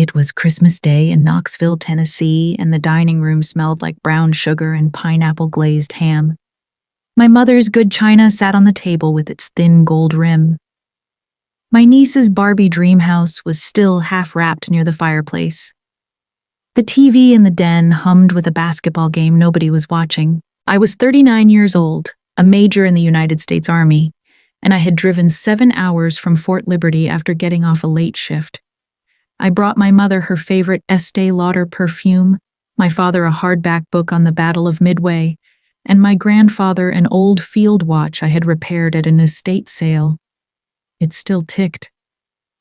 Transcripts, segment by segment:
It was Christmas Day in Knoxville, Tennessee, and the dining room smelled like brown sugar and pineapple glazed ham. My mother's good china sat on the table with its thin gold rim. My niece's Barbie dream house was still half wrapped near the fireplace. The TV in the den hummed with a basketball game nobody was watching. I was 39 years old, a major in the United States Army, and I had driven 7 hours from Fort Liberty after getting off a late shift. I brought my mother her favorite Estee Lauder perfume, my father a hardback book on the Battle of Midway, and my grandfather an old field watch I had repaired at an estate sale. It still ticked.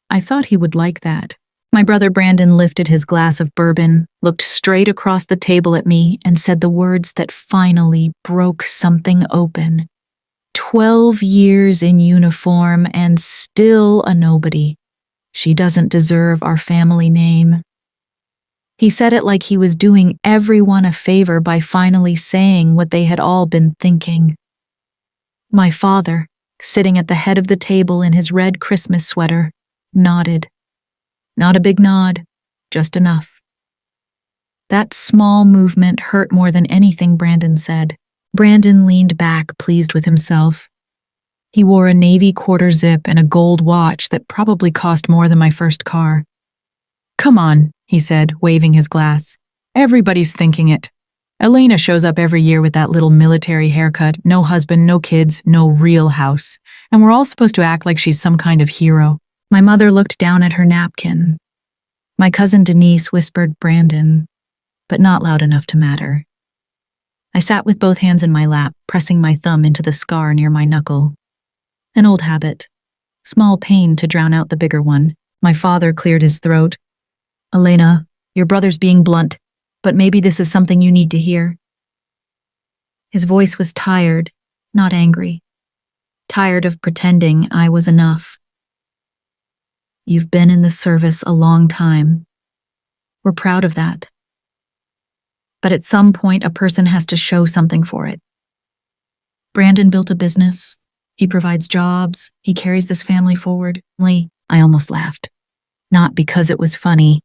I thought he would like that. My brother Brandon lifted his glass of bourbon, looked straight across the table at me, and said the words that finally broke something open. 12 years in uniform and still a nobody. She doesn't deserve our family name. He said it like he was doing everyone a favor by finally saying what they had all been thinking. My father, sitting at the head of the table in his red Christmas sweater, nodded. Not a big nod, just enough. That small movement hurt more than anything Brandon said. Brandon leaned back, pleased with himself. He wore a navy quarter zip and a gold watch that probably cost more than my first car. "Come on," he said, waving his glass. "Everybody's thinking it. Elena shows up every year with that little military haircut, no husband, no kids, no real house, and we're all supposed to act like she's some kind of hero." My mother looked down at her napkin. My cousin Denise whispered Brandon, but not loud enough to matter. I sat with both hands in my lap, pressing my thumb into the scar near my knuckle. An old habit. Small pain to drown out the bigger one. My father cleared his throat. "Elena, your brother's being blunt, but maybe this is something you need to hear." His voice was tired, not angry. Tired of pretending I was enough. "You've been in the service a long time. We're proud of that. But at some point, a person has to show something for it. Brandon built a business. He provides jobs. He carries this family forward." I almost laughed. Not because it was funny.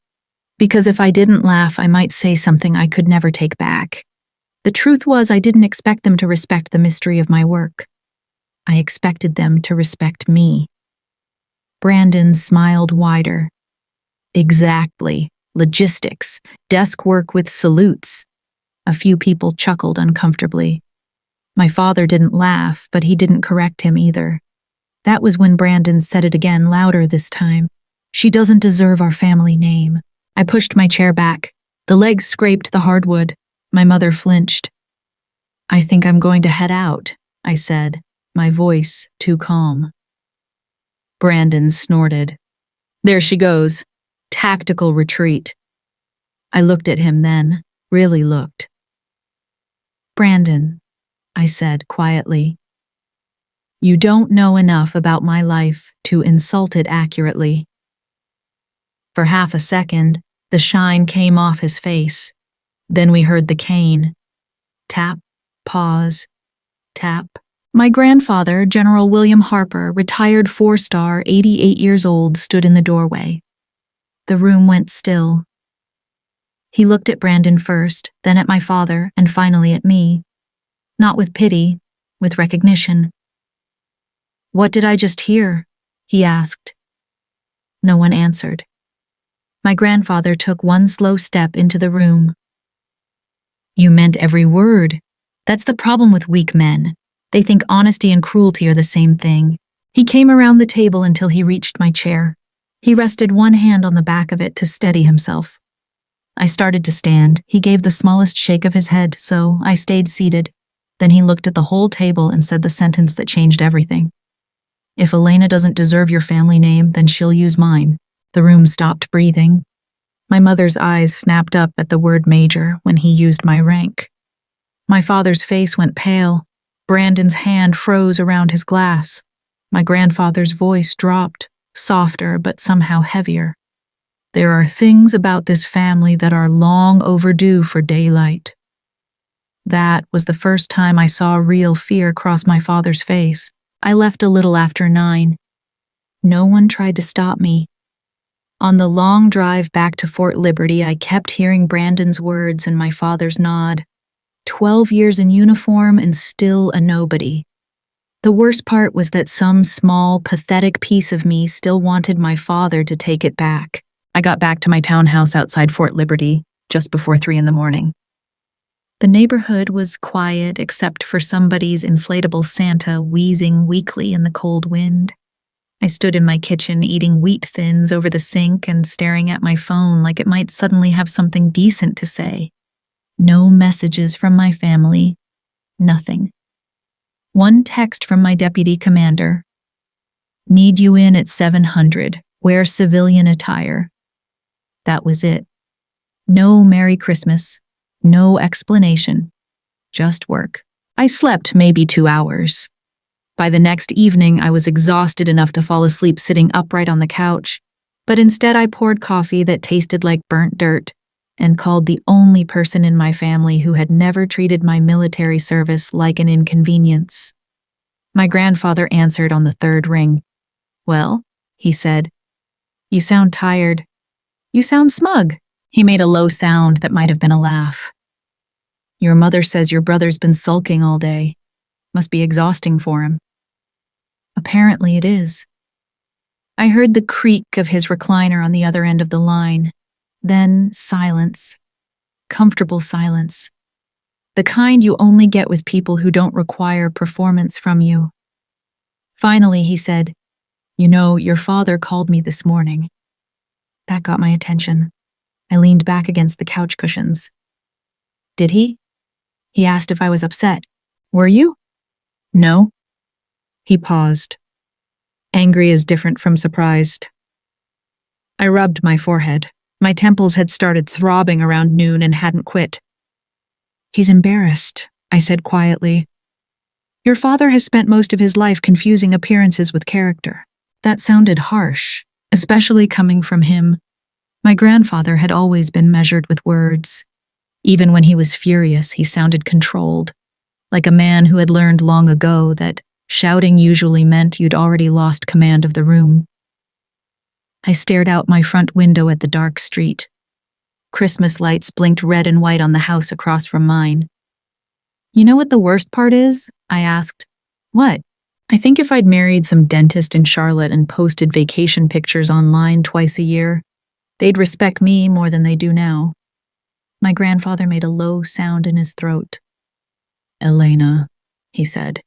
Because if I didn't laugh, I might say something I could never take back. The truth was, I didn't expect them to respect the mystery of my work. I expected them to respect me. Brandon smiled wider. "Exactly. Logistics. Desk work with salutes." A few people chuckled uncomfortably. My father didn't laugh, but he didn't correct him either. That was when Brandon said it again, louder this time. "She doesn't deserve our family name." I pushed my chair back. The legs scraped the hardwood. My mother flinched. "I think I'm going to head out," I said, my voice too calm. Brandon snorted. "There she goes. Tactical retreat." I looked at him then, really looked. "Brandon," I said quietly, "you don't know enough about my life to insult it accurately." For half a second, the shine came off his face. Then we heard the cane. Tap, pause, tap. My grandfather, General William Harper, retired 4-star, 88 years old, stood in the doorway. The room went still. He looked at Brandon first, then at my father, and finally at me. Not with pity, with recognition. "What did I just hear?" he asked. No one answered. My grandfather took one slow step into the room. "You meant every word. That's the problem with weak men. They think honesty and cruelty are the same thing." He came around the table until he reached my chair. He rested one hand on the back of it to steady himself. I started to stand. He gave the smallest shake of his head, so I stayed seated. Then he looked at the whole table and said the sentence that changed everything. "If Elena doesn't deserve your family name, then she'll use mine." The room stopped breathing. My mother's eyes snapped up at the word major when he used my rank. My father's face went pale. Brandon's hand froze around his glass. My grandfather's voice dropped, softer but somehow heavier. "There are things about this family that are long overdue for daylight." That was the first time I saw real fear cross my father's face. I left a little after 9. No one tried to stop me. On the long drive back to Fort Liberty, I kept hearing Brandon's words and my father's nod. 12 years in uniform and still a nobody. The worst part was that some small, pathetic piece of me still wanted my father to take it back. I got back to my townhouse outside Fort Liberty just before 3 in the morning. The neighborhood was quiet except for somebody's inflatable Santa wheezing weakly in the cold wind. I stood in my kitchen eating wheat thins over the sink and staring at my phone like it might suddenly have something decent to say. No messages from my family. Nothing. One text from my deputy commander. Need you in at 700. Wear civilian attire. That was it. No Merry Christmas. No explanation. Just work. I slept maybe 2 hours. By the next evening, I was exhausted enough to fall asleep sitting upright on the couch, but instead I poured coffee that tasted like burnt dirt and called the only person in my family who had never treated my military service like an inconvenience. My grandfather answered on the third ring. Well, he said, you sound tired. You sound smug. He made a low sound that might have been a laugh. Your mother says your brother's been sulking all day. Must be exhausting for him. Apparently it is. I heard the creak of his recliner on the other end of the line. Then silence. Comfortable silence. The kind you only get with people who don't require performance from you. Finally, he said, you know, your father called me this morning. That got my attention. I leaned back against the couch cushions. Did he? He asked if I was upset. Were you? No. He paused. Angry is different from surprised. I rubbed my forehead. My temples had started throbbing around noon and hadn't quit. He's embarrassed, I said quietly. Your father has spent most of his life confusing appearances with character. That sounded harsh, especially coming from him. My grandfather had always been measured with words. Even when he was furious, he sounded controlled, like a man who had learned long ago that shouting usually meant you'd already lost command of the room. I stared out my front window at the dark street. Christmas lights blinked red and white on the house across from mine. You know what the worst part is? I asked. What? I think if I'd married some dentist in Charlotte and posted vacation pictures online twice a year, they'd respect me more than they do now. My grandfather made a low sound in his throat. Elena, he said,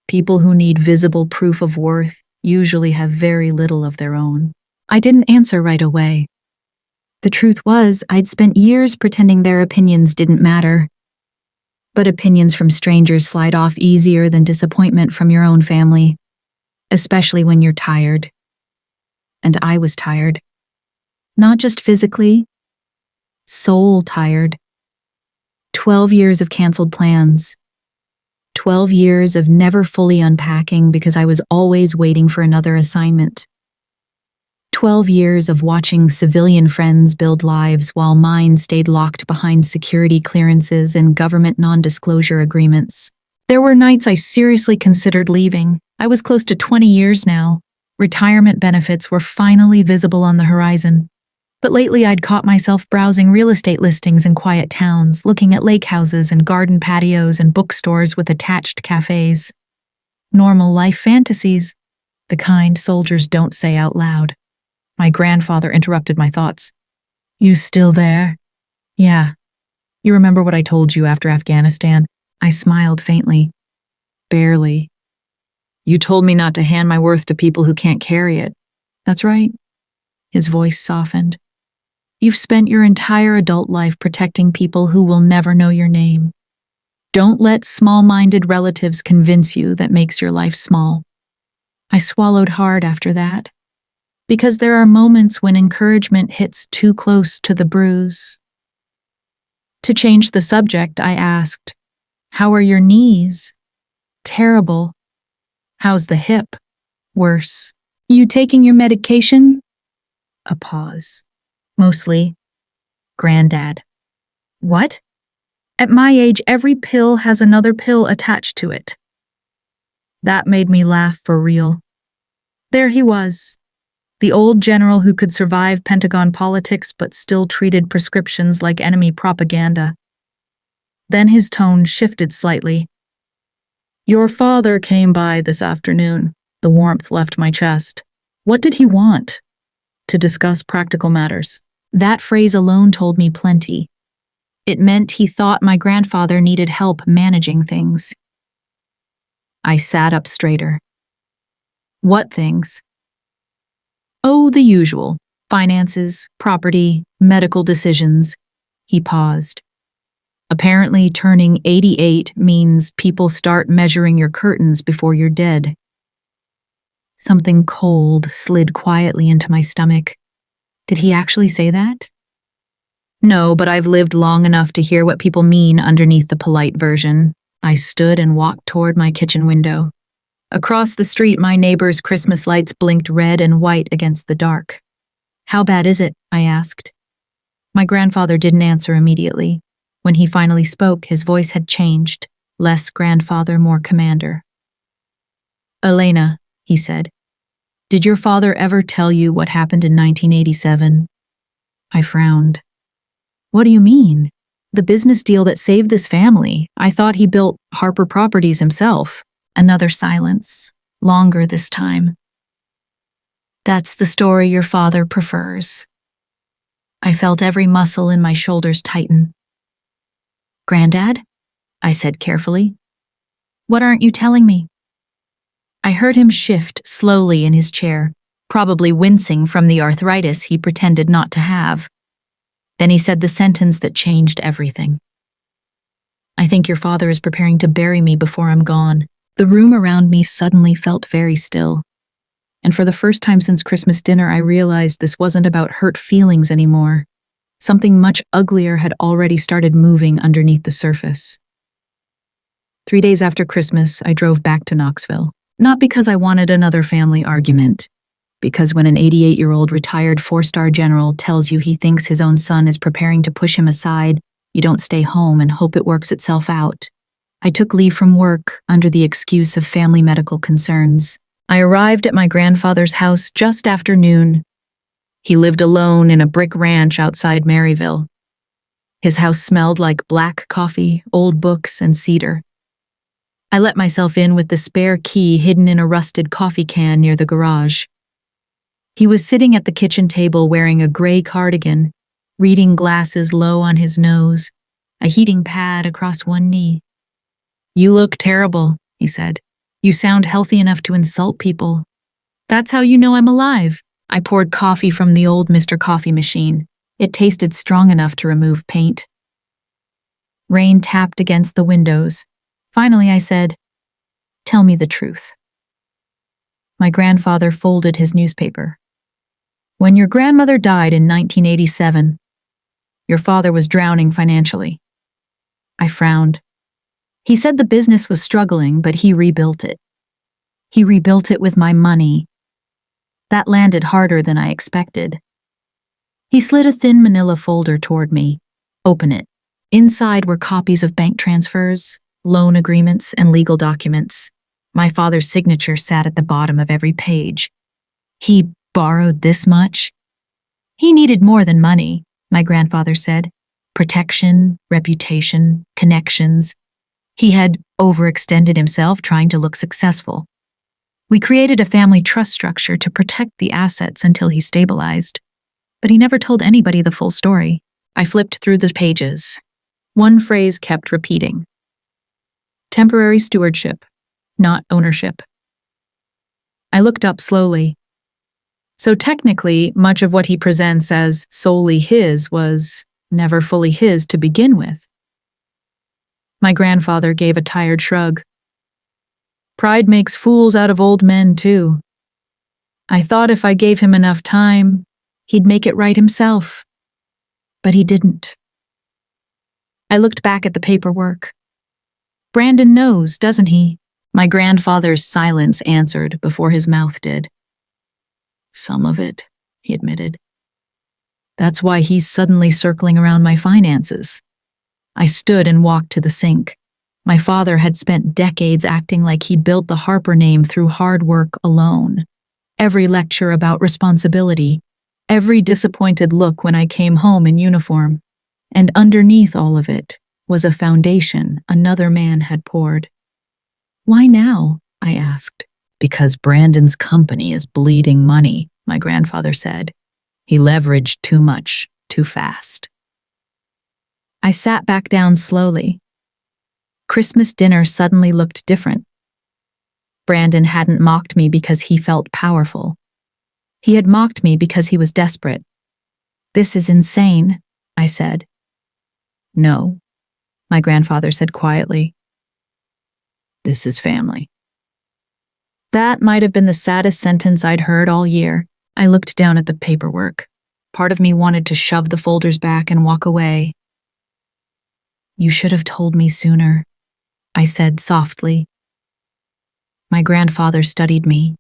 people who need visible proof of worth usually have very little of their own. I didn't answer right away. The truth was, I'd spent years pretending their opinions didn't matter. But opinions from strangers slide off easier than disappointment from your own family, especially when you're tired. And I was tired. Not just physically, soul tired. 12 years of canceled plans. 12 years of never fully unpacking because I was always waiting for another assignment. 12 years of watching civilian friends build lives while mine stayed locked behind security clearances and government non-disclosure agreements. There were nights I seriously considered leaving. I was close to 20 years now. Retirement benefits were finally visible on the horizon. But lately I'd caught myself browsing real estate listings in quiet towns, looking at lake houses and garden patios and bookstores with attached cafes. Normal life fantasies, the kind soldiers don't say out loud. My grandfather interrupted my thoughts. You still there? Yeah. You remember what I told you after Afghanistan? I smiled faintly. Barely. You told me not to hand my worth to people who can't carry it. That's right. His voice softened. You've spent your entire adult life protecting people who will never know your name. Don't let small-minded relatives convince you that makes your life small. I swallowed hard after that. Because there are moments when encouragement hits too close to the bruise. To change the subject, I asked, how are your knees? Terrible. How's the hip? Worse. You taking your medication? A pause. Mostly. Granddad. What? At my age, every pill has another pill attached to it. That made me laugh for real. There he was. The old general who could survive Pentagon politics but still treated prescriptions like enemy propaganda. Then his tone shifted slightly. Your father came by this afternoon. The warmth left my chest. What did he want? To discuss practical matters. That phrase alone told me plenty. It meant he thought my grandfather needed help managing things. I sat up straighter. What things? Oh, the usual. Finances, property, medical decisions. He paused. Apparently, turning 88 means people start measuring your curtains before you're dead. Something cold slid quietly into my stomach. Did he actually say that? No, but I've lived long enough to hear what people mean underneath the polite version. I stood and walked toward my kitchen window. Across the street, my neighbor's Christmas lights blinked red and white against the dark. How bad is it? I asked. My grandfather didn't answer immediately. When he finally spoke, his voice had changed. Less grandfather, more commander. Elena, he said, did your father ever tell you what happened in 1987? I frowned. What do you mean? The business deal that saved this family. I thought he built Harper Properties himself. Another silence, longer this time. That's the story your father prefers. I felt every muscle in my shoulders tighten. Granddad? I said carefully. What aren't you telling me? I heard him shift slowly in his chair, probably wincing from the arthritis he pretended not to have. Then he said the sentence that changed everything. I think your father is preparing to bury me before I'm gone. The room around me suddenly felt very still. And for the first time since Christmas dinner, I realized this wasn't about hurt feelings anymore. Something much uglier had already started moving underneath the surface. 3 days after Christmas, I drove back to Knoxville. Not because I wanted another family argument, because when an 88-year-old retired 4-star general tells you he thinks his own son is preparing to push him aside, you don't stay home and hope it works itself out. I took leave from work under the excuse of family medical concerns. I arrived at my grandfather's house just after noon. He lived alone in a brick ranch outside Maryville. His house smelled like black coffee, old books, and cedar. I let myself in with the spare key hidden in a rusted coffee can near the garage. He was sitting at the kitchen table wearing a gray cardigan, reading glasses low on his nose, a heating pad across one knee. You look terrible, he said. You sound healthy enough to insult people. That's how you know I'm alive. I poured coffee from the old Mr. Coffee machine. It tasted strong enough to remove paint. Rain tapped against the windows. Finally, I said, tell me the truth. My grandfather folded his newspaper. When your grandmother died in 1987, your father was drowning financially. I frowned. He said the business was struggling, but he rebuilt it. He rebuilt it with my money. That landed harder than I expected. He slid a thin manila folder toward me. Open it. Inside were copies of bank transfers, loan agreements, and legal documents. My father's signature sat at the bottom of every page. He borrowed this much? He needed more than money, my grandfather said. Protection, reputation, connections. He had overextended himself trying to look successful. We created a family trust structure to protect the assets until he stabilized. But he never told anybody the full story. I flipped through the pages. One phrase kept repeating. Temporary stewardship, not ownership. I looked up slowly. So technically, much of what he presents as solely his was never fully his to begin with. My grandfather gave a tired shrug. Pride makes fools out of old men, too. I thought if I gave him enough time, he'd make it right himself. But he didn't. I looked back at the paperwork. Brandon knows, doesn't he? My grandfather's silence answered before his mouth did. Some of it, he admitted. That's why he's suddenly circling around my finances. I stood and walked to the sink. My father had spent decades acting like he built the Harper name through hard work alone. every lecture about responsibility, every disappointed look when I came home in uniform. And underneath all of it was a foundation another man had poured. "Why now?" I asked. "Because Brandon's company is bleeding money," my grandfather said. "He leveraged too much, too fast." I sat back down slowly. Christmas dinner suddenly looked different. Brandon hadn't mocked me because he felt powerful. He had mocked me because he was desperate. "This is insane," I said. "No," my grandfather said quietly. "This is family." That might have been the saddest sentence I'd heard all year. I looked down at the paperwork. Part of me wanted to shove the folders back and walk away. "You should have told me sooner," I said softly. My grandfather studied me.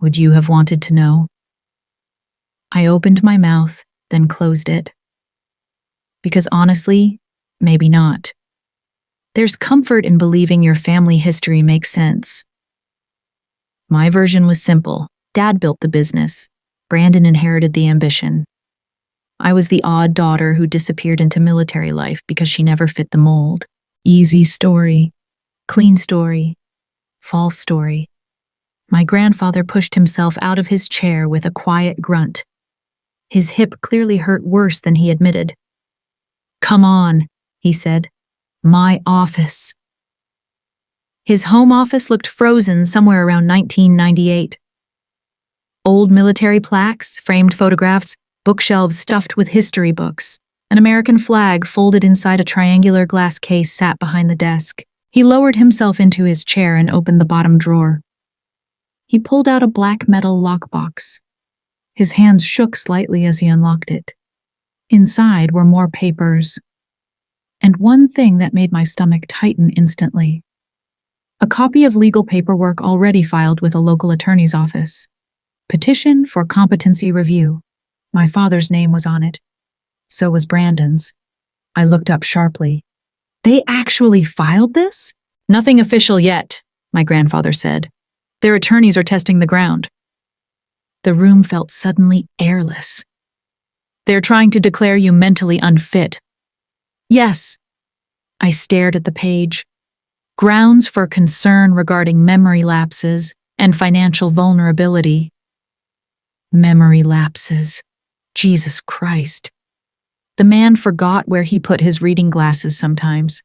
"Would you have wanted to know?" I opened my mouth, then closed it. Because honestly, maybe not. There's comfort in believing your family history makes sense. My version was simple. Dad built the business. Brandon inherited the ambition. I was the odd daughter who disappeared into military life because she never fit the mold. Easy story. Clean story. False story. My grandfather pushed himself out of his chair with a quiet grunt. His hip clearly hurt worse than he admitted. "Come on," he said. "My office." His home office looked frozen somewhere around 1998. Old military plaques, framed photographs, bookshelves stuffed with history books. An American flag folded inside a triangular glass case sat behind the desk. He lowered himself into his chair and opened the bottom drawer. He pulled out a black metal lockbox. His hands shook slightly as he unlocked it. Inside were more papers. And one thing that made my stomach tighten instantly. A copy of legal paperwork already filed with a local attorney's office. Petition for competency review. My father's name was on it. So was Brandon's. I looked up sharply. "They actually filed this?" "Nothing official yet," my grandfather said. "Their attorneys are testing the ground." The room felt suddenly airless. "They're trying to declare you mentally unfit." "Yes." I stared at the page. Grounds for concern regarding memory lapses and financial vulnerability. Memory lapses. Jesus Christ. The man forgot where he put his reading glasses sometimes.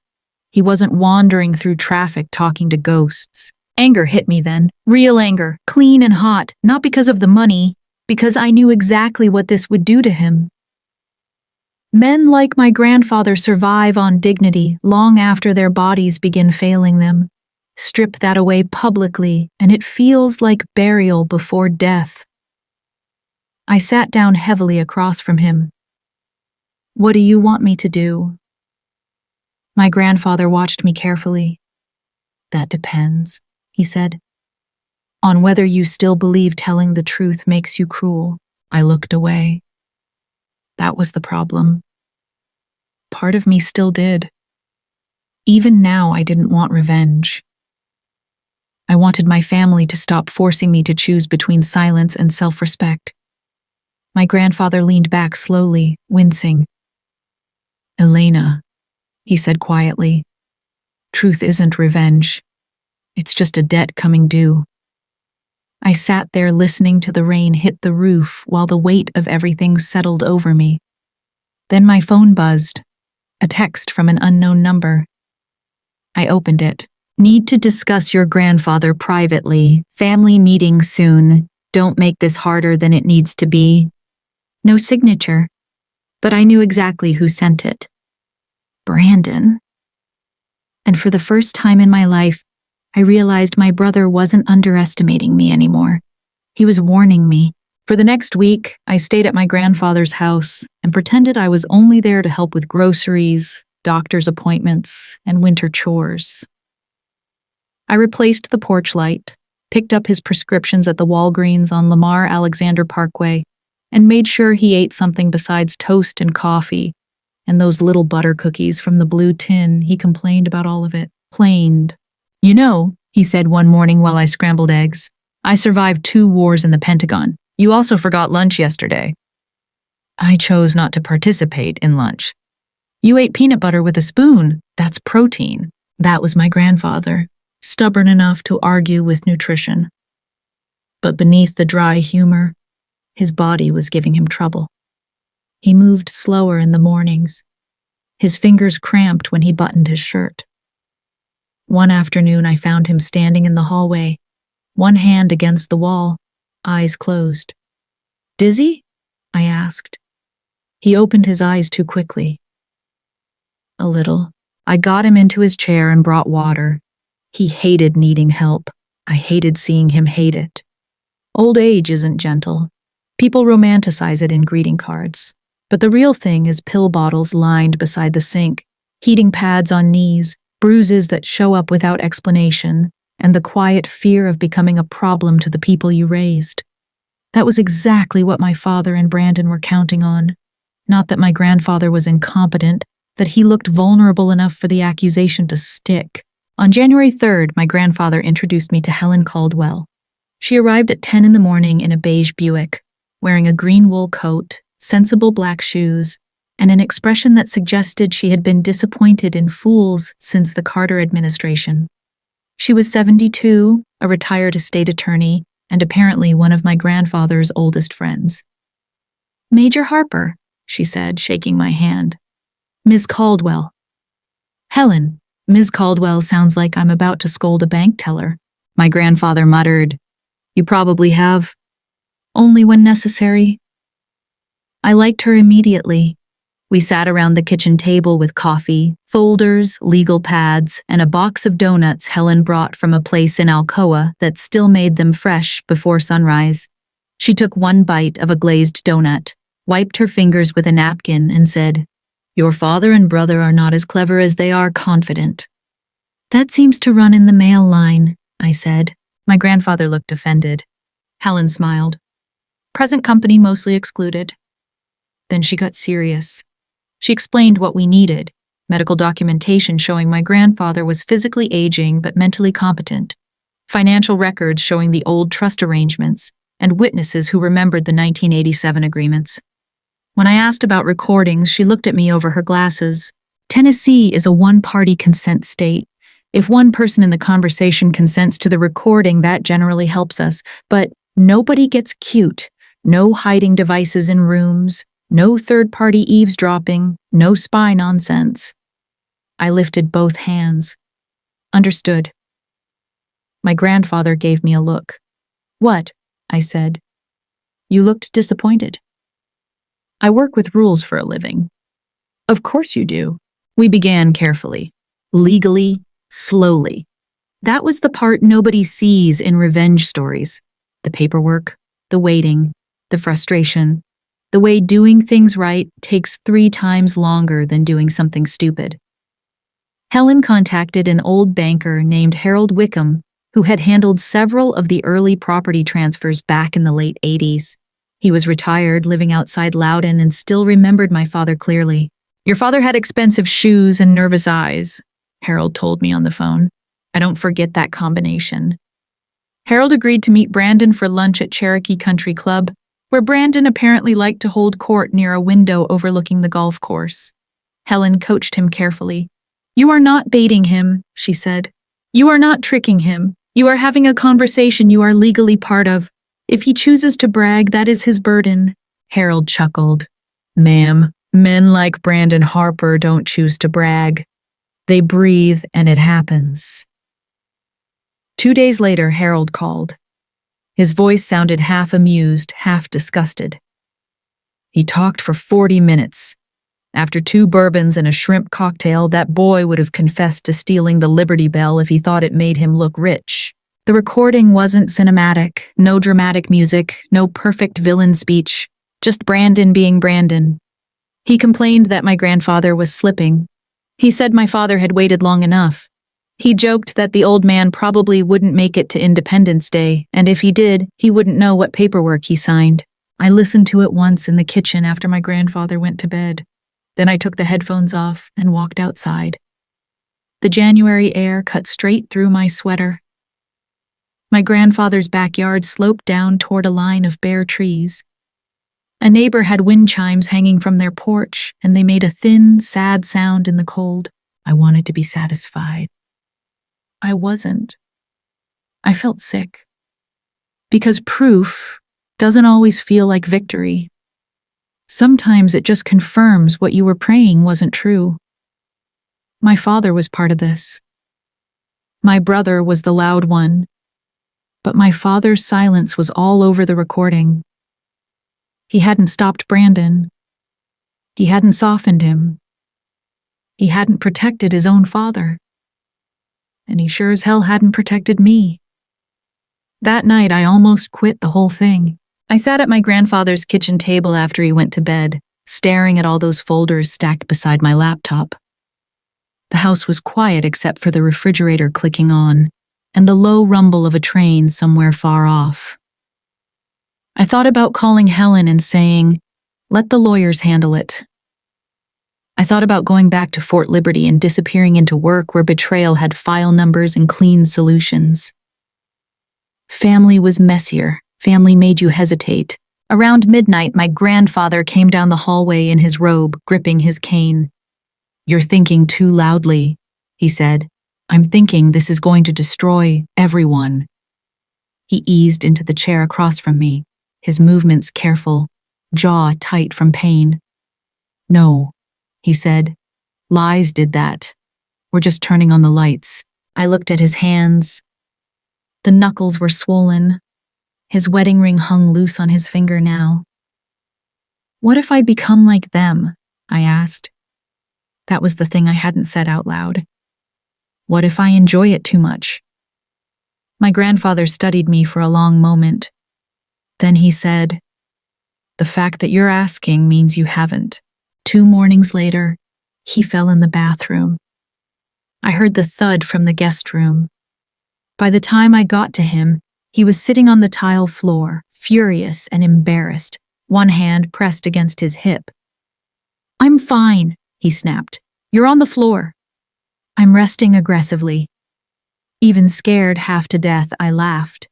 He wasn't wandering through traffic talking to ghosts. Anger hit me then. Real anger, clean and hot, not because of the money, because I knew exactly what this would do to him. Men like my grandfather survive on dignity long after their bodies begin failing them. Strip that away publicly, and it feels like burial before death. I sat down heavily across from him. "What do you want me to do?" My grandfather watched me carefully. "That depends," he said. "On whether you still believe telling the truth makes you cruel." I looked away. That was the problem. Part of me still did. Even now, I didn't want revenge. I wanted my family to stop forcing me to choose between silence and self-respect. My grandfather leaned back slowly, wincing. "Elena," he said quietly, "truth isn't revenge. It's just a debt coming due." I sat there listening to the rain hit the roof while the weight of everything settled over me. Then my phone buzzed. A text from an unknown number. I opened it. "Need to discuss your grandfather privately. Family meeting soon. Don't make this harder than it needs to be." No signature, but I knew exactly who sent it. Brandon. And for the first time in my life, I realized my brother wasn't underestimating me anymore. He was warning me. For the next week, I stayed at my grandfather's house and pretended I was only there to help with groceries, doctor's appointments, and winter chores. I replaced the porch light, picked up his prescriptions at the Walgreens on Lamar Alexander Parkway, and made sure he ate something besides toast and coffee, and those little butter cookies from the blue tin. He complained about all of it. Plained. "You know," he said one morning while I scrambled eggs, I survived 2 wars in the Pentagon. You also forgot lunch yesterday. I chose not to participate in lunch. You ate peanut butter with a spoon. That's protein. That was my grandfather, stubborn enough to argue with nutrition. But beneath the dry humor, his body was giving him trouble. He moved slower in the mornings. His fingers cramped when he buttoned his shirt. One afternoon, I found him standing in the hallway, one hand against the wall, eyes closed. Dizzy? I asked. He opened his eyes too quickly. A little. I got him into his chair and brought water. He hated needing help. I hated seeing him hate it. Old age isn't gentle. People romanticize it in greeting cards. But the real thing is pill bottles lined beside the sink, heating pads on knees, bruises that show up without explanation, and the quiet fear of becoming a problem to the people you raised. That was exactly what my father and Brandon were counting on. Not that my grandfather was incompetent, that he looked vulnerable enough for the accusation to stick. On January 3rd, my grandfather introduced me to Helen Caldwell. She arrived at 10 in the morning in a beige Buick, wearing a green wool coat, sensible black shoes, and an expression that suggested she had been disappointed in fools since the Carter administration. She was 72, a retired estate attorney, and apparently one of my grandfather's oldest friends. Major Harper, she said, shaking my hand. Ms. Caldwell. Helen, Ms. Caldwell sounds like I'm about to scold a bank teller. My grandfather muttered, You probably have. Only when necessary. I liked her immediately. We sat around the kitchen table with coffee, folders, legal pads, and a box of donuts Helen brought from a place in Alcoa that still made them fresh before sunrise. She took one bite of a glazed donut, wiped her fingers with a napkin, and said, Your father and brother are not as clever as they are confident. That seems to run in the male line, I said. My grandfather looked offended. Helen smiled. Present company mostly excluded. Then she got serious. She explained what we needed, medical documentation showing my grandfather was physically aging but mentally competent, financial records showing the old trust arrangements, and witnesses who remembered the 1987 agreements. When I asked about recordings, she looked at me over her glasses. Tennessee is a one-party consent state. If one person in the conversation consents to the recording, that generally helps us, but nobody gets cute. No hiding devices in rooms. No third-party eavesdropping, no spy nonsense. I lifted both hands. Understood. My grandfather gave me a look. What? I said. You looked disappointed. I work with rules for a living. Of course you do. We began carefully, legally, slowly. That was the part nobody sees in revenge stories. The paperwork, the waiting, the frustration. The way doing things right takes 3 times longer than doing something stupid. Helen contacted an old banker named Harold Wickham, who had handled several of the early property transfers back in the late 80s. He was retired, living outside Loudoun, and still remembered my father clearly. Your father had expensive shoes and nervous eyes, Harold told me on the phone. I don't forget that combination. Harold agreed to meet Brandon for lunch at Cherokee Country Club, where Brandon apparently liked to hold court near a window overlooking the golf course. Helen coached him carefully. You are not baiting him, she said. You are not tricking him. You are having a conversation you are legally part of. If he chooses to brag, that is his burden. Harold chuckled. Ma'am, men like Brandon Harper don't choose to brag. They breathe and it happens. 2 days later, Harold called. His voice sounded half amused, half disgusted. He talked for 40 minutes. After 2 bourbons and a shrimp cocktail, that boy would have confessed to stealing the Liberty Bell if he thought it made him look rich. The recording wasn't cinematic, no dramatic music, no perfect villain speech, just Brandon being Brandon. He complained that my grandfather was slipping. He said my father had waited long enough. He joked that the old man probably wouldn't make it to Independence Day, and if he did, he wouldn't know what paperwork he signed. I listened to it once in the kitchen after my grandfather went to bed. Then I took the headphones off and walked outside. The January air cut straight through my sweater. My grandfather's backyard sloped down toward a line of bare trees. A neighbor had wind chimes hanging from their porch, and they made a thin, sad sound in the cold. I wanted to be satisfied. I wasn't. I felt sick. Because proof doesn't always feel like victory. Sometimes it just confirms what you were praying wasn't true. My father was part of this. My brother was the loud one. But my father's silence was all over the recording. He hadn't stopped Brandon. He hadn't softened him. He hadn't protected his own father. And he sure as hell hadn't protected me. That night, I almost quit the whole thing. I sat at my grandfather's kitchen table after he went to bed, staring at all those folders stacked beside my laptop. The house was quiet except for the refrigerator clicking on and the low rumble of a train somewhere far off. I thought about calling Helen and saying, "Let the lawyers handle it." I thought about going back to Fort Liberty and disappearing into work where betrayal had file numbers and clean solutions. Family was messier. Family made you hesitate. Around midnight, my grandfather came down the hallway in his robe, gripping his cane. "You're thinking too loudly," he said. "I'm thinking this is going to destroy everyone." He eased into the chair across from me, his movements careful, jaw tight from pain. "No," he said. "Lies did that. We're just turning on the lights." I looked at his hands. The knuckles were swollen. His wedding ring hung loose on his finger now. "What if I become like them?" I asked. That was the thing I hadn't said out loud. What if I enjoy it too much? My grandfather studied me for a long moment. Then he said, "The fact that you're asking means you haven't." 2 mornings later, he fell in the bathroom. I heard the thud from the guest room. By the time I got to him, he was sitting on the tile floor, furious and embarrassed, one hand pressed against his hip. "I'm fine," he snapped. "You're on the floor." I'm resting aggressively. Even scared half to death, I laughed.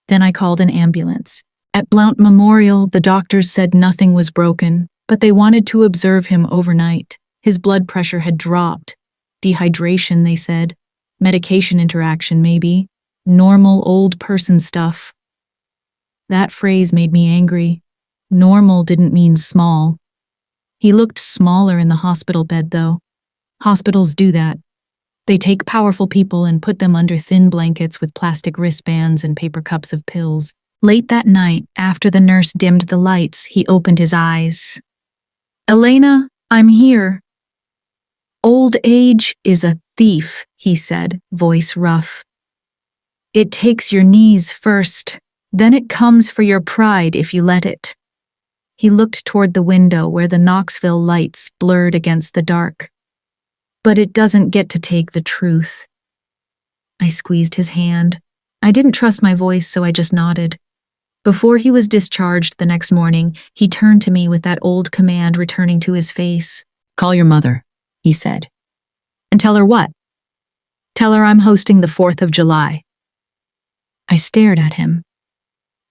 Then I called an ambulance. At Blount Memorial, the doctors said nothing was broken, but they wanted to observe him overnight. His blood pressure had dropped. Dehydration, they said. Medication interaction, maybe. Normal old person stuff. That phrase made me angry. Normal didn't mean small. He looked smaller in the hospital bed, though. Hospitals do that. They take powerful people and put them under thin blankets with plastic wristbands and paper cups of pills. Late that night, after the nurse dimmed the lights, he opened his eyes. "Elena, I'm here." "Old age is a thief," he said, voice rough. "It takes your knees first, then it comes for your pride if you let it." He looked toward the window where the Knoxville lights blurred against the dark. "But it doesn't get to take the truth." I squeezed his hand. I didn't trust my voice, so I just nodded. Before he was discharged the next morning, he turned to me with that old command returning to his face. "Call your mother," he said. "And tell her what?" "Tell her I'm hosting the 4th of July. I stared at him.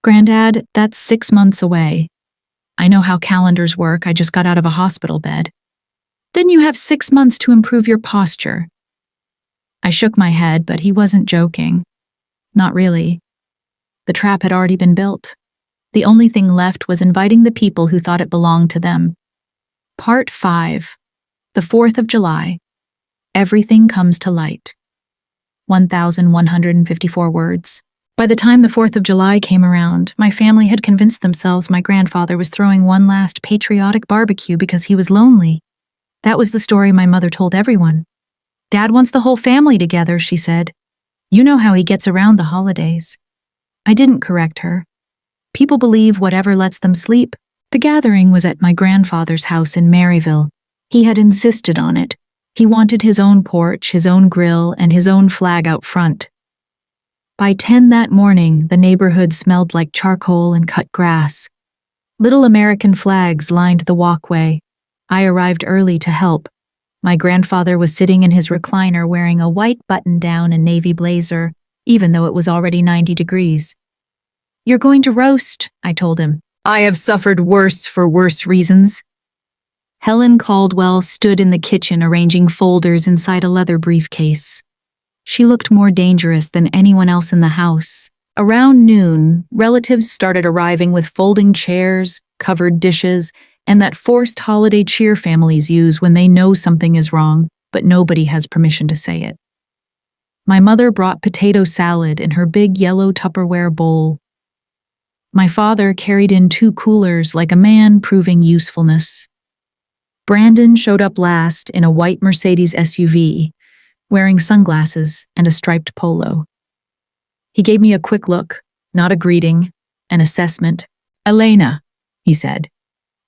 "Granddad, that's 6 months away. I know how calendars work. I just got out of a hospital bed." "Then you have 6 months to improve your posture." I shook my head, but he wasn't joking. Not really. The trap had already been built. The only thing left was inviting the people who thought it belonged to them. Part 5. The 4th of July. Everything comes to light. 1,154 words. By the time the 4th of July came around, my family had convinced themselves my grandfather was throwing one last patriotic barbecue because he was lonely. That was the story my mother told everyone. "Dad wants the whole family together," she said. "You know how he gets around the holidays." I didn't correct her. People believe whatever lets them sleep. The gathering was at my grandfather's house in Maryville. He had insisted on it. He wanted his own porch, his own grill, and his own flag out front. By 10 that morning, the neighborhood smelled like charcoal and cut grass. Little American flags lined the walkway. I arrived early to help. My grandfather was sitting in his recliner wearing a white button-down and navy blazer, even though it was already 90 degrees. "You're going to roast," I told him. "I have suffered worse for worse reasons." Helen Caldwell stood in the kitchen arranging folders inside a leather briefcase. She looked more dangerous than anyone else in the house. Around noon, relatives started arriving with folding chairs, covered dishes, and that forced holiday cheer families use when they know something is wrong, but nobody has permission to say it. My mother brought potato salad in her big yellow Tupperware bowl. My father carried in 2 coolers like a man proving usefulness. Brandon showed up last in a white Mercedes SUV, wearing sunglasses and a striped polo. He gave me a quick look, not a greeting, an assessment. "Elena," he said,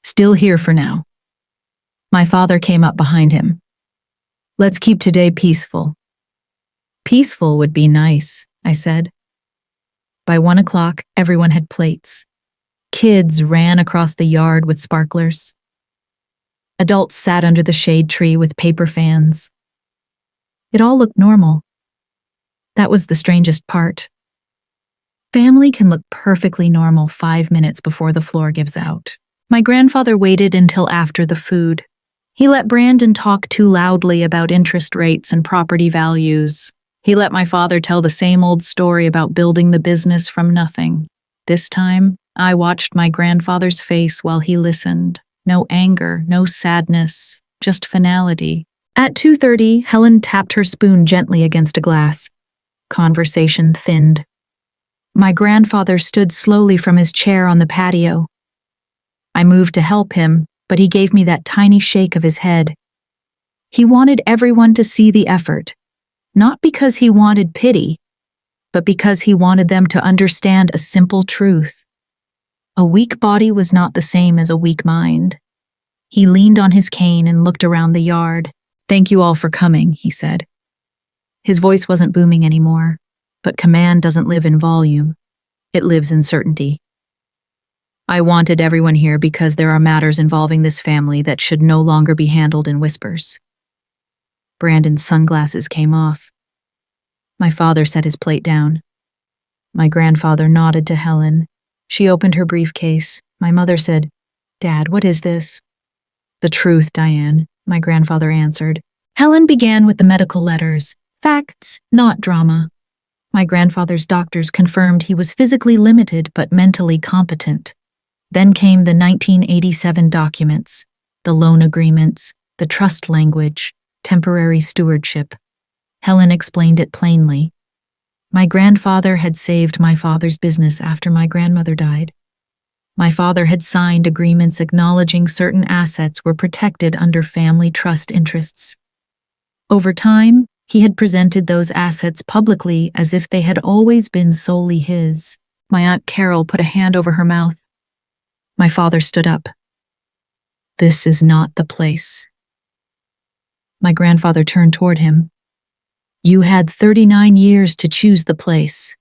"still here for now." My father came up behind him. "Let's keep today peaceful." "Peaceful would be nice," I said. By 1 o'clock, everyone had plates. Kids ran across the yard with sparklers. Adults sat under the shade tree with paper fans. It all looked normal. That was the strangest part. Family can look perfectly normal 5 minutes before the floor gives out. My grandfather waited until after the food. He let Brandon talk too loudly about interest rates and property values. He let my father tell the same old story about building the business from nothing. This time, I watched my grandfather's face while he listened. No anger, no sadness, just finality. At 2:30, Helen tapped her spoon gently against a glass. Conversation thinned. My grandfather stood slowly from his chair on the patio. I moved to help him, but he gave me that tiny shake of his head. He wanted everyone to see the effort, not because he wanted pity, but because he wanted them to understand a simple truth. A weak body was not the same as a weak mind. He leaned on his cane and looked around the yard. "Thank you all for coming," he said. His voice wasn't booming anymore, but command doesn't live in volume. It lives in certainty. "I wanted everyone here because there are matters involving this family that should no longer be handled in whispers." Brandon's sunglasses came off. My father set his plate down. My grandfather nodded to Helen. She opened her briefcase. My mother said, "Dad, what is this?" "The truth, Diane," my grandfather answered. Helen began with the medical letters. Facts, not drama. My grandfather's doctors confirmed he was physically limited but mentally competent. Then came the 1987 documents, the loan agreements, the trust language, temporary stewardship. Helen explained it plainly. My grandfather had saved my father's business after my grandmother died. My father had signed agreements acknowledging certain assets were protected under family trust interests. Over time, he had presented those assets publicly as if they had always been solely his. My Aunt Carol put a hand over her mouth. My father stood up. "This is not the place." My grandfather turned toward him. "You had 39 years to choose the place."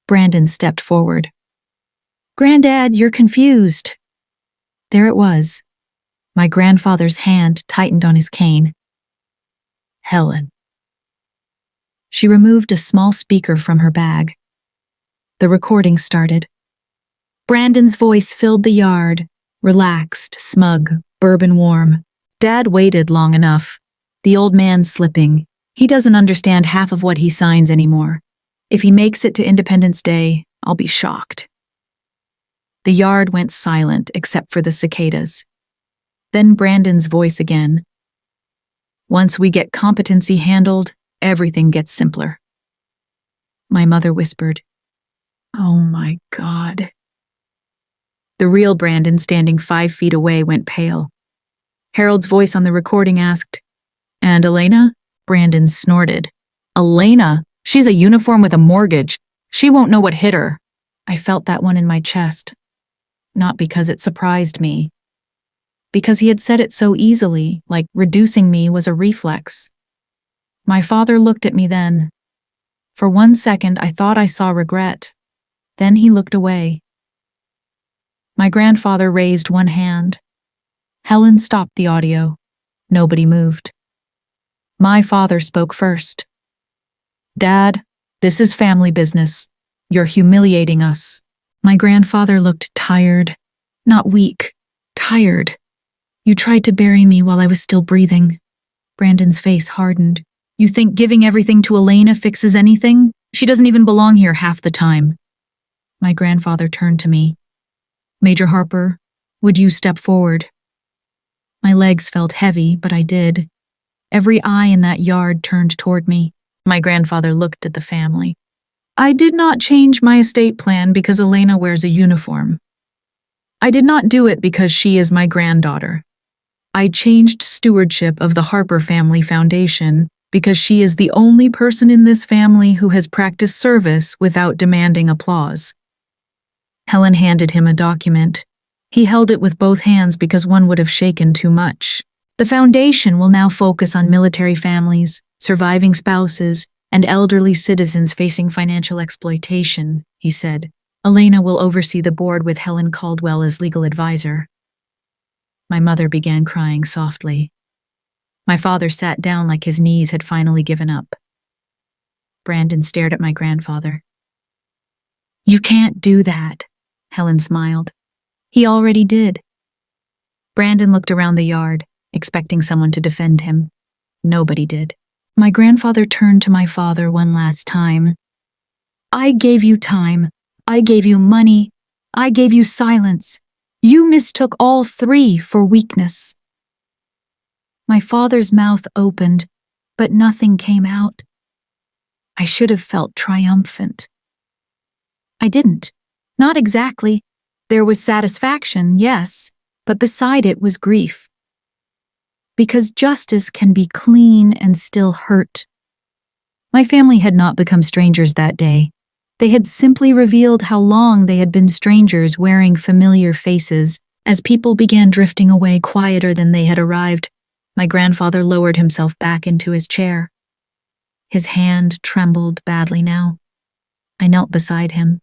Brandon stepped forward. "Granddad, you're confused." There it was. My grandfather's hand tightened on his cane. "Helen." She removed a small speaker from her bag. The recording started. Brandon's voice filled the yard, relaxed, smug, bourbon warm. Dad waited long enough. The old man's slipping. He doesn't understand half of what he signs anymore. If he makes it to Independence Day, I'll be shocked. The yard went silent except for the cicadas. Then Brandon's voice again. "Once we get competency handled, everything gets simpler." My mother whispered, "Oh my God." The real Brandon, standing 5 feet away, went pale. Harold's voice on the recording asked, "And Elena?" Brandon snorted. "Elena? She's a uniform with a mortgage. She won't know what hit her." I felt that one in my chest. Not because it surprised me. Because he had said it so easily, like reducing me was a reflex. My father looked at me then. For 1 second, I thought I saw regret. Then he looked away. My grandfather raised one hand. Helen stopped the audio. Nobody moved. My father spoke first. "Dad, This is family business. You're humiliating us. My grandfather looked tired. Not weak. Tired. You tried to bury me while I was still breathing. Brandon's face hardened. You think giving everything to Elena fixes anything? She doesn't even belong here half the time. My grandfather turned to me. Major Harper, would you step forward? My legs felt heavy, but I did. Every eye in that yard turned toward me. My grandfather looked at the family. I did not change my estate plan because Elena wears a uniform. I did not do it because she is my granddaughter. I changed stewardship of the Harper Family Foundation because she is the only person in this family who has practiced service without demanding applause. Helen handed him a document. He held it with both hands because one would have shaken too much. The foundation will now focus on military families, surviving spouses, and elderly citizens facing financial exploitation, he said. Elena will oversee the board with Helen Caldwell as legal advisor. My mother began crying softly. My father sat down like his knees had finally given up. Brandon stared at my grandfather. You can't do that, Helen smiled. He already did. Brandon looked around the yard, expecting someone to defend him. Nobody did. My grandfather turned to my father one last time. I gave you time. I gave you money. I gave you silence. You mistook all three for weakness. My father's mouth opened, but nothing came out. I should have felt triumphant. I didn't. Not exactly. There was satisfaction, yes, but beside it was grief. Because justice can be clean and still hurt. My family had not become strangers that day. They had simply revealed how long they had been strangers wearing familiar faces. As people began drifting away quieter than they had arrived, my grandfather lowered himself back into his chair. His hand trembled badly now. I knelt beside him.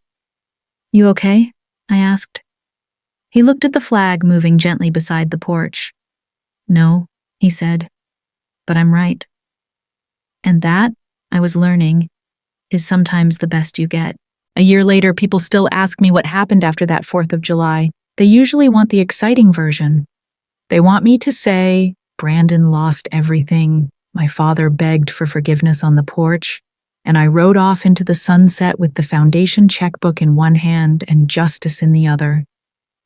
You okay? I asked. He looked at the flag moving gently beside the porch. No, he said, but I'm right. And that, I was learning, is sometimes the best you get. A year later, people still ask me what happened after that 4th of July. They usually want the exciting version. They want me to say, Brandon lost everything. My father begged for forgiveness on the porch, and I rode off into the sunset with the foundation checkbook in one hand and justice in the other.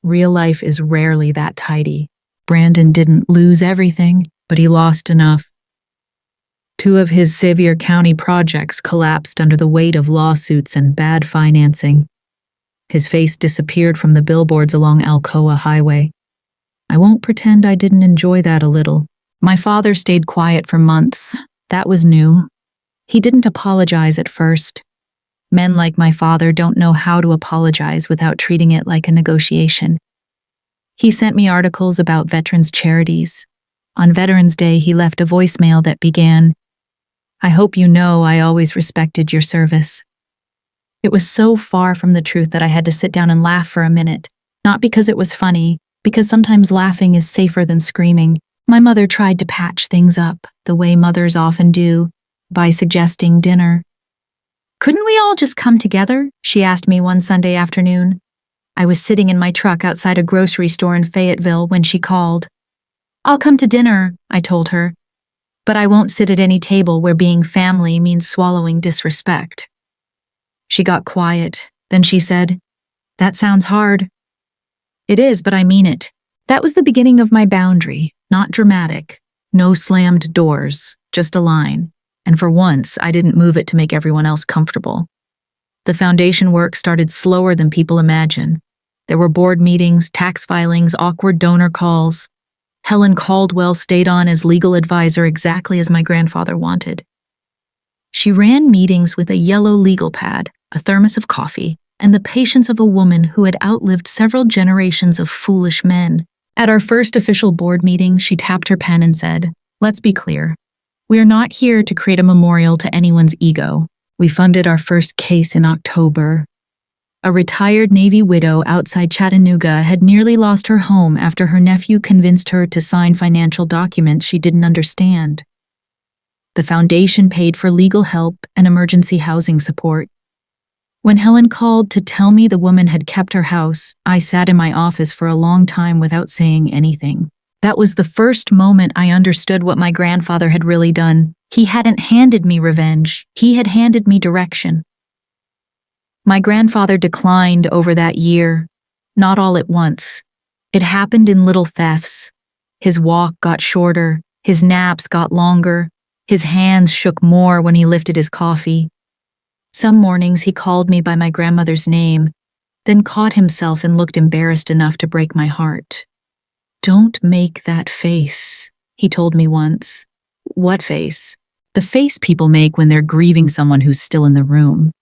Real life is rarely that tidy. Brandon didn't lose everything, but he lost enough. 2 of his Sevier County projects collapsed under the weight of lawsuits and bad financing. His face disappeared from the billboards along Alcoa Highway. I won't pretend I didn't enjoy that a little. My father stayed quiet for months. That was new. He didn't apologize at first. Men like my father don't know how to apologize without treating it like a negotiation. He sent me articles about veterans' charities. On Veterans Day, he left a voicemail that began, I hope you know I always respected your service. It was so far from the truth that I had to sit down and laugh for a minute, not because it was funny, because sometimes laughing is safer than screaming. My mother tried to patch things up, the way mothers often do, by suggesting dinner. Couldn't we all just come together? She asked me one Sunday afternoon. I was sitting in my truck outside a grocery store in Fayetteville when she called. I'll come to dinner, I told her, but I won't sit at any table where being family means swallowing disrespect. She got quiet, then she said, That sounds hard. It is, but I mean it. That was the beginning of my boundary, not dramatic. No slammed doors, just a line. And for once, I didn't move it to make everyone else comfortable. The foundation work started slower than people imagine. There were board meetings, tax filings, awkward donor calls. Helen Caldwell stayed on as legal advisor exactly as my grandfather wanted. She ran meetings with a yellow legal pad, a thermos of coffee, and the patience of a woman who had outlived several generations of foolish men. At our first official board meeting, she tapped her pen and said, Let's be clear. We are not here to create a memorial to anyone's ego. We funded our first case in October. A retired Navy widow outside Chattanooga had nearly lost her home after her nephew convinced her to sign financial documents she didn't understand. The foundation paid for legal help and emergency housing support. When Helen called to tell me the woman had kept her house, I sat in my office for a long time without saying anything. That was the first moment I understood what my grandfather had really done. He hadn't handed me revenge. He had handed me direction. My grandfather declined over that year, not all at once. It happened in little thefts. His walk got shorter, his naps got longer, his hands shook more when he lifted his coffee. Some mornings he called me by my grandmother's name, then caught himself and looked embarrassed enough to break my heart. "Don't make that face," he told me once. "What face?" "The face people make when they're grieving someone who's still in the room."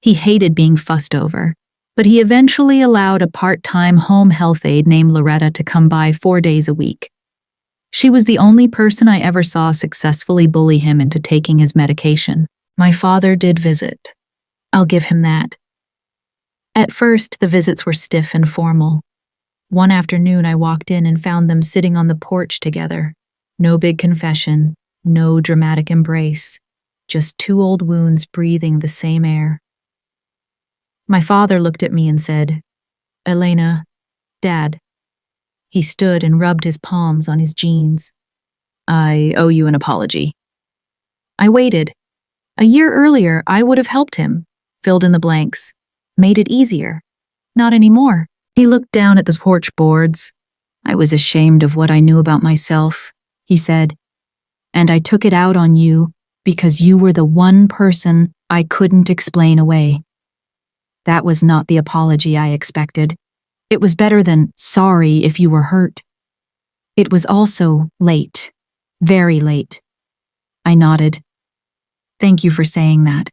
He hated being fussed over, but he eventually allowed a part-time home health aide named Loretta to come by 4 days a week. She was the only person I ever saw successfully bully him into taking his medication. My father did visit. I'll give him that. At first, the visits were stiff and formal. One afternoon, I walked in and found them sitting on the porch together. No big confession, no dramatic embrace, just two old wounds breathing the same air. My father looked at me and said, "Elena, Dad." He stood and rubbed his palms on his jeans. "I owe you an apology." I waited. A year earlier, I would have helped him, filled in the blanks, made it easier. Not anymore. He looked down at the porch boards. "I was ashamed of what I knew about myself," he said, "and I took it out on you because you were the one person I couldn't explain away." That was not the apology I expected. It was better than "sorry if you were hurt." It was also late, very late. I nodded. "Thank you for saying that."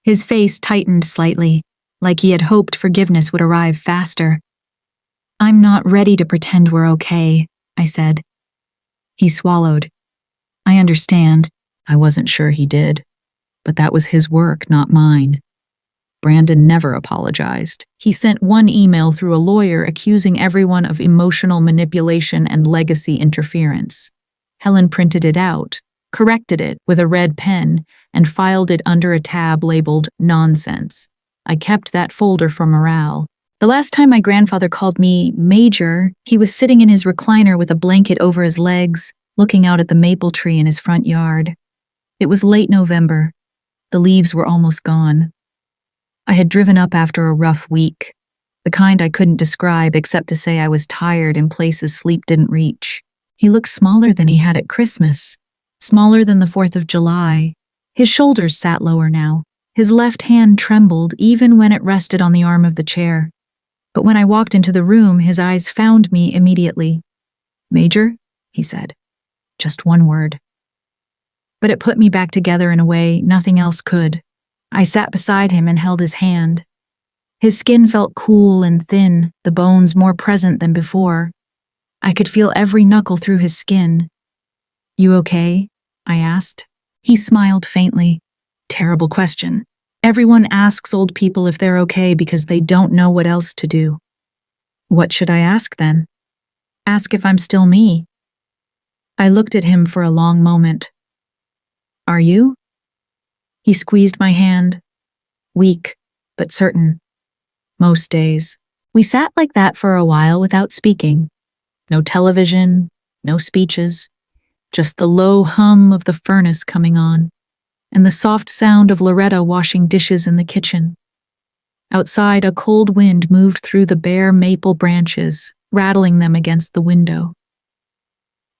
His face tightened slightly, like he had hoped forgiveness would arrive faster. "I'm not ready to pretend we're okay," I said. He swallowed. "I understand." I wasn't sure he did, but that was his work, not mine. Brandon never apologized. He sent one email through a lawyer accusing everyone of emotional manipulation and legacy interference. Helen printed it out, corrected it with a red pen, and filed it under a tab labeled "Nonsense." I kept that folder for morale. The last time my grandfather called me Major, he was sitting in his recliner with a blanket over his legs, looking out at the maple tree in his front yard. It was late November. The leaves were almost gone. I had driven up after a rough week, the kind I couldn't describe except to say I was tired in places sleep didn't reach. He looked smaller than he had at Christmas, smaller than the 4th of July. His shoulders sat lower now. His left hand trembled even when it rested on the arm of the chair. But when I walked into the room, his eyes found me immediately. "Major?" he said. Just one word. But it put me back together in a way nothing else could. I sat beside him and held his hand. His skin felt cool and thin, the bones more present than before. I could feel every knuckle through his skin. "You okay?" I asked. He smiled faintly. "Terrible question. Everyone asks old people if they're okay because they don't know what else to do." "What should I ask then?" "Ask if I'm still me." I looked at him for a long moment. "Are you?" He squeezed my hand. Weak, but certain. Most days. We sat like that for a while without speaking. No television, no speeches, just the low hum of the furnace coming on, and the soft sound of Loretta washing dishes in the kitchen. Outside, a cold wind moved through the bare maple branches, rattling them against the window.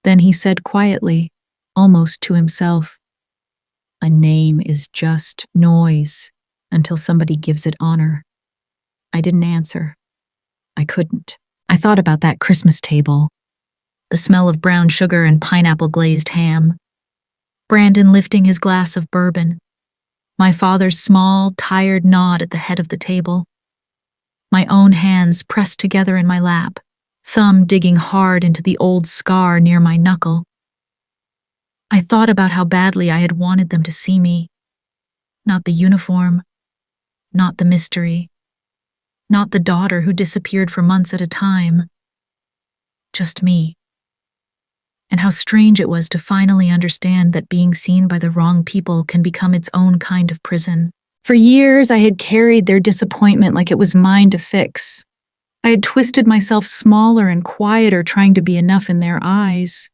Then he said quietly, almost to himself, "A name is just noise until somebody gives it honor." I didn't answer. I couldn't. I thought about that Christmas table, the smell of brown sugar and pineapple glazed ham, Brandon lifting his glass of bourbon, my father's small, tired nod at the head of the table, my own hands pressed together in my lap, thumb digging hard into the old scar near my knuckle. I thought about how badly I had wanted them to see me. Not the uniform, not the mystery, not the daughter who disappeared for months at a time. Just me. and how strange it was to finally understand that being seen by the wrong people can become its own kind of prison. For years, I had carried their disappointment like it was mine to fix. I had twisted myself smaller and quieter, trying to be enough in their eyes.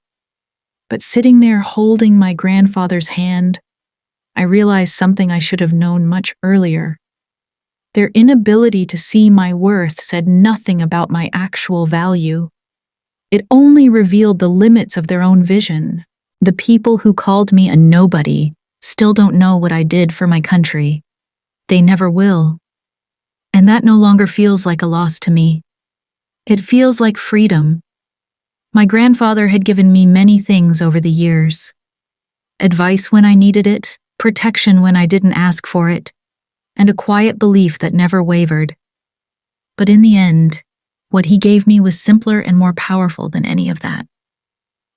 But sitting there holding my grandfather's hand, I realized something I should have known much earlier. Their inability to see my worth said nothing about my actual value. It only revealed the limits of their own vision. The people who called me a nobody still don't know what I did for my country. They never will. And that no longer feels like a loss to me. It feels like freedom. My grandfather had given me many things over the years. Advice when I needed it, protection when I didn't ask for it, and a quiet belief that never wavered. But in the end, what he gave me was simpler and more powerful than any of that.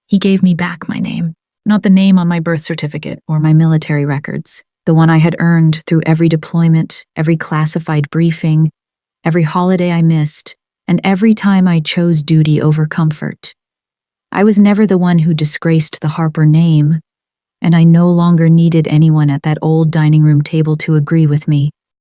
He gave me back my name, not the name on my birth certificate or my military records, the one I had earned through every deployment, every classified briefing, every holiday I missed, and every time I chose duty over comfort. I was never the one who disgraced the Harper name, and I no longer needed anyone at that old dining room table to agree with me.